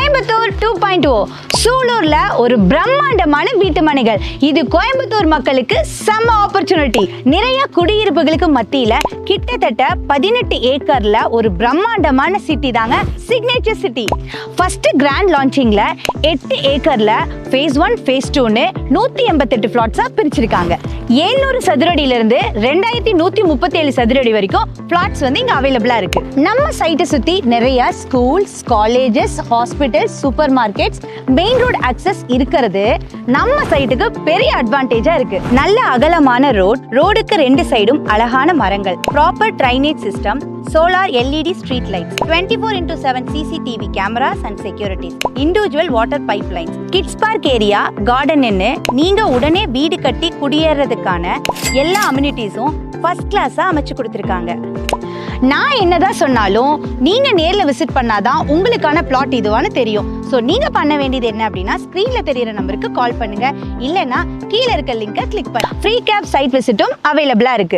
கோயம்புத்தூர் 2.0 சூலூர்ல ஒரு பிரம்மாண்டமான வீட்டு மனைகள். இது கோயம்புத்தூர் மக்களுக்கு செம்ம ஆப்பர்ச்சுனிட்டி. நிறைய குடியிருப்புகளுக்கு மத்தியில கிட்டத்தட்ட 18 ஏக்கர்ல ஒரு பிரம்மாண்டமான சிட்டி தாங்க சிக்னேச்சர் சிட்டி. ஃபர்ஸ்ட் கிராண்ட் லான்ச்சிங்ல 8 ஏக்கர்ல ஃபேஸ் 1 ஃபேஸ் 2ன்னு 188 பிளாட்ஸா பிரிச்சிருக்காங்க. 700 சதுரடியில இருந்து 2137 சதுரடி வரைக்கும் பிளாட்ஸ் வந்து இங்க அவைலபிளா இருக்கு. நம்ம சைட்டை சுத்தி நிறைய schools, colleges, hospitals, super markets, main road access இருக்கிறது நம்ம சைட்டுக்கு பெரிய அட்வான்டேஜா இருக்கு. நல்ல அகலமான ரோடுக்கு 2 சைடும் அழகான மரங்கள், proper drainage system, solar LED street lights, 24x7 CCTV cameras and securities, individual water pipelines, kids park area, garden. நீங்க உடனே வீடு கட்டி குடியேறதுக்கான எல்லா அம்யூனிட்டிஸும் ஃபர்ஸ்ட் கிளாஸா அமைச்சு கொடுத்திருக்காங்க. நான் என்னதான் சொன்னாலும் நீங்க நேர்ல விசிட் பண்ணாதான் உங்களுக்கான பிளாட் இதுவான்னு தெரியும். சோ நீங்க பண்ண வேண்டியது என்ன அப்படின்னா, ஸ்கிரீன்ல தெரியுற நம்பருக்கு கால் பண்ணுங்க, இல்லனா கீழ இருக்க லிங்கை கிளிக் பண்ணுங்க. ஃப்ரீ கேப் சைட் விசிட்டும் அவைலபிளா இருக்கு.